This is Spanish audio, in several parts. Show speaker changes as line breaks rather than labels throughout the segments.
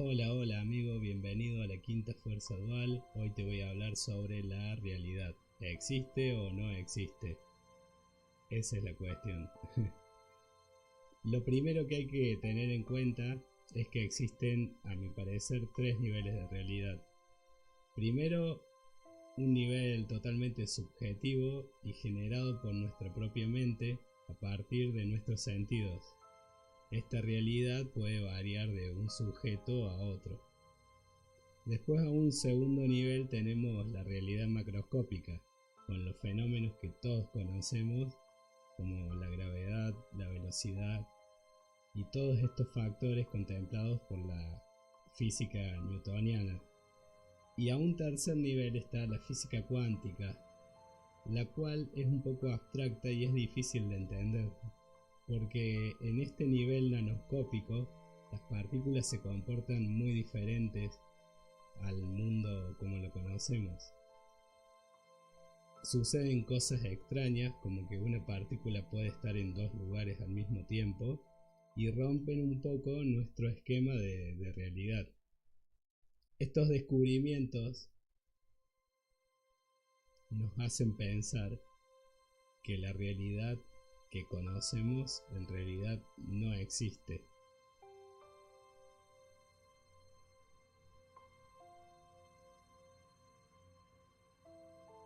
Hola, hola amigo, bienvenido a la quinta fuerza dual. Hoy te voy a hablar sobre la realidad. ¿Existe o no existe? Esa es la cuestión. Lo primero que hay que tener en cuenta es que existen, a mi parecer, tres niveles de realidad. Primero, un nivel totalmente subjetivo y generado por nuestra propia mente a partir de nuestros sentidos. Esta realidad puede variar de un sujeto a otro. Después, a un segundo nivel, tenemos la realidad macroscópica, con los fenómenos que todos conocemos, como la gravedad, la velocidad y todos estos factores contemplados por la física newtoniana. Y a un tercer nivel está la física cuántica, la cual es un poco abstracta y es difícil de entender, porque en este nivel nanoscópico las partículas se comportan muy diferentes al mundo como lo conocemos. Suceden cosas extrañas como que una partícula puede estar en dos lugares al mismo tiempo y rompen un poco nuestro esquema de realidad. Estos descubrimientos nos hacen pensar que la realidad que conocemos en realidad no existe.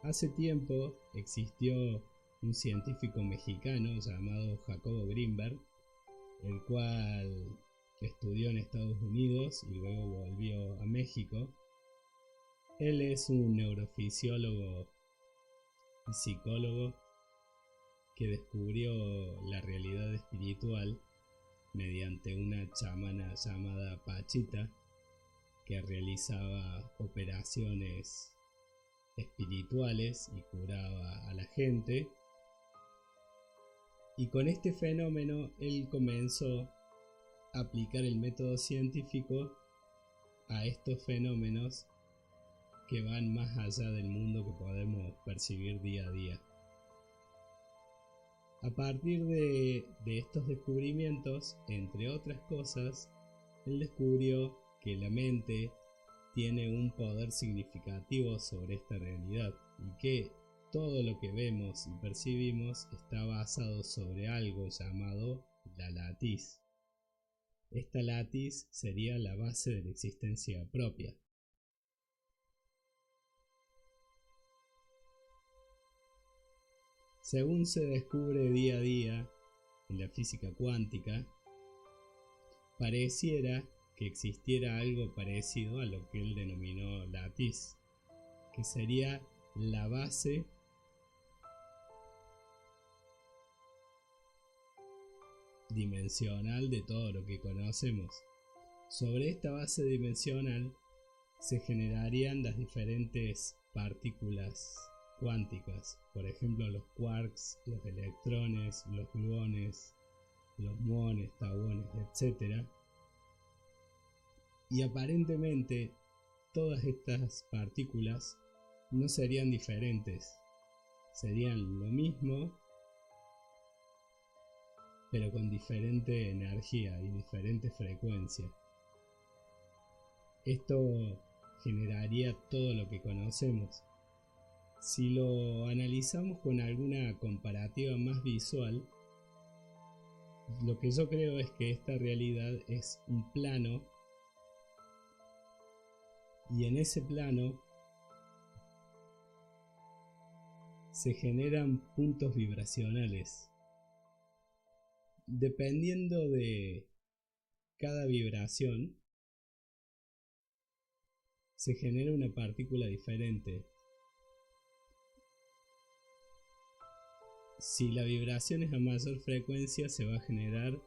Hace tiempo existió un científico mexicano llamado Jacobo Grinberg, el cual estudió en Estados Unidos y luego volvió a México. Él es un neurofisiólogo y psicólogo que descubrió la realidad espiritual mediante una chamana llamada Pachita, que realizaba operaciones espirituales y curaba a la gente. Y con este fenómeno él comenzó a aplicar el método científico a estos fenómenos que van más allá del mundo que podemos percibir día a día. A partir de estos descubrimientos, entre otras cosas, él descubrió que la mente tiene un poder significativo sobre esta realidad y que todo lo que vemos y percibimos está basado sobre algo llamado la latiz. Esta latiz sería la base de la existencia propia. Según se descubre día a día en la física cuántica, pareciera que existiera algo parecido a lo que él denominó latiz, que sería la base dimensional de todo lo que conocemos. Sobre esta base dimensional se generarían las diferentes partículas cuánticas, por ejemplo los quarks, los electrones, los gluones, los muones, tauones, etc. Y aparentemente todas estas partículas no serían diferentes, serían lo mismo, pero con diferente energía y diferente frecuencia. Esto generaría todo lo que conocemos. Si lo analizamos con alguna comparativa más visual, lo que yo creo es que esta realidad es un plano, y en ese plano se generan puntos vibracionales. Dependiendo de cada vibración, se genera una partícula diferente. Si la vibración es a mayor frecuencia, se va a generar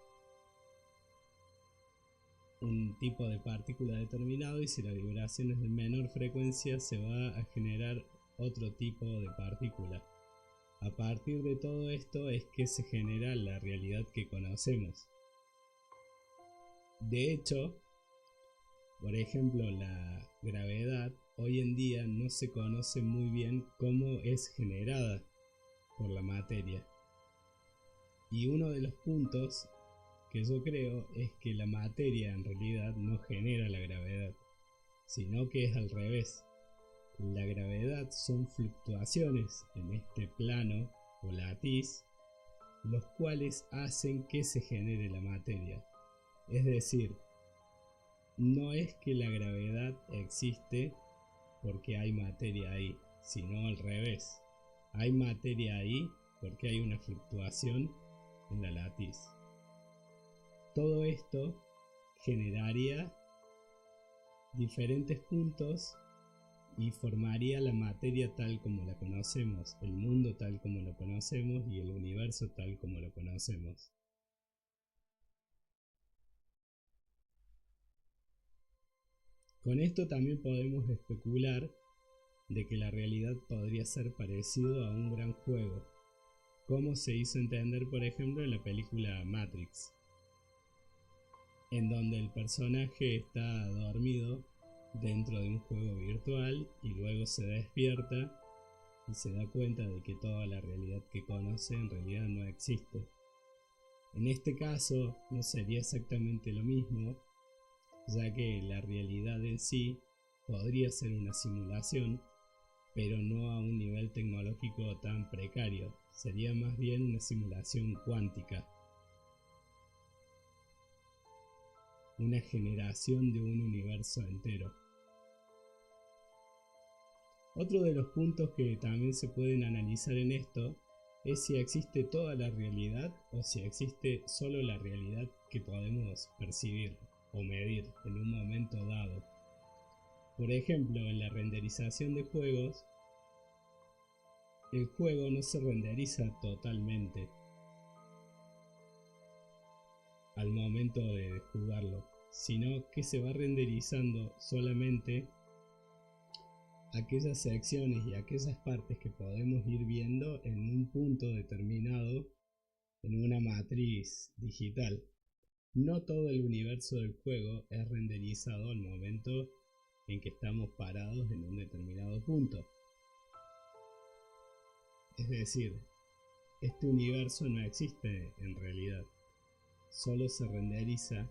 un tipo de partícula determinado, y si la vibración es de menor frecuencia, se va a generar otro tipo de partícula. A partir de todo esto es que se genera la realidad que conocemos. De hecho, por ejemplo, la gravedad hoy en día no se conoce muy bien cómo es generada por la materia. Y uno de los puntos que yo creo es que la materia en realidad no genera la gravedad, sino que es al revés. La gravedad son fluctuaciones en este plano o latiz, los cuales hacen que se genere la materia. Es decir, no es que la gravedad existe porque hay materia ahí, sino al revés. Hay materia ahí porque hay una fluctuación en la latiz. Todo esto generaría diferentes puntos y formaría la materia tal como la conocemos, el mundo tal como lo conocemos y el universo tal como lo conocemos. Con esto también podemos especular de que la realidad podría ser parecido a un gran juego, como se hizo entender por ejemplo en la película Matrix, en donde el personaje está dormido dentro de un juego virtual y luego se despierta y se da cuenta de que toda la realidad que conoce en realidad no existe. En este caso no sería exactamente lo mismo, ya que la realidad en sí podría ser una simulación, pero no a un nivel tecnológico tan precario, sería más bien una simulación cuántica, una generación de un universo entero. Otro de los puntos que también se pueden analizar en esto es si existe toda la realidad o si existe solo la realidad que podemos percibir o medir en un momento dado. Por ejemplo, en la renderización de juegos, el juego no se renderiza totalmente al momento de jugarlo, sino que se va renderizando solamente aquellas secciones y aquellas partes que podemos ir viendo en un punto determinado en una matriz digital. No todo el universo del juego es renderizado al momento en que estamos parados en un determinado punto. Es decir, este universo no existe en realidad, solo se renderiza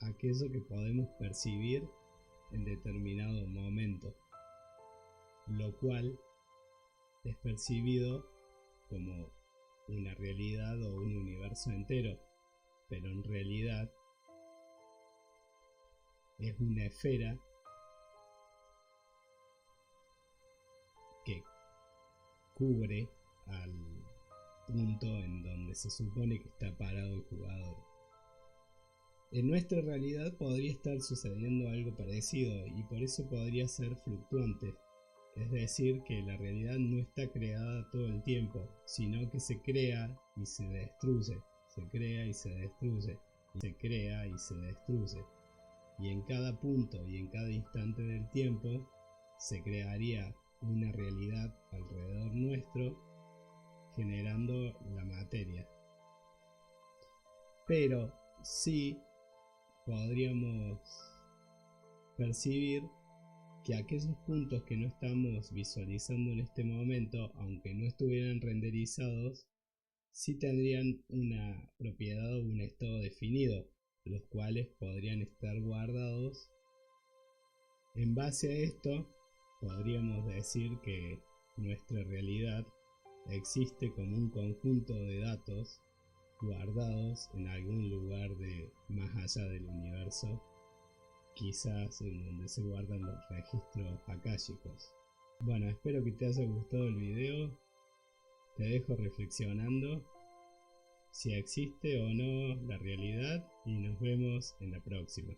aquello que podemos percibir en determinado momento, lo cual es percibido como una realidad o un universo entero, pero en realidad es una esfera que cubre al punto en donde se supone que está parado el jugador. En nuestra realidad podría estar sucediendo algo parecido y por eso podría ser fluctuante. Es decir, que la realidad no está creada todo el tiempo, sino que se crea y se destruye, se crea y se destruye, se crea y se destruye. Y en cada punto y en cada instante del tiempo se crearía una realidad alrededor nuestro, generando la materia. Pero sí podríamos percibir que aquellos puntos que no estamos visualizando en este momento, aunque no estuvieran renderizados, sí tendrían una propiedad o un estado definido, los cuales podrían estar guardados. En base a esto, podríamos decir que nuestra realidad existe como un conjunto de datos guardados en algún lugar de más allá del universo, quizás en donde se guardan los registros akáshicos. Bueno, espero que te haya gustado el video, te dejo reflexionando si existe o no la realidad y nos vemos en la próxima.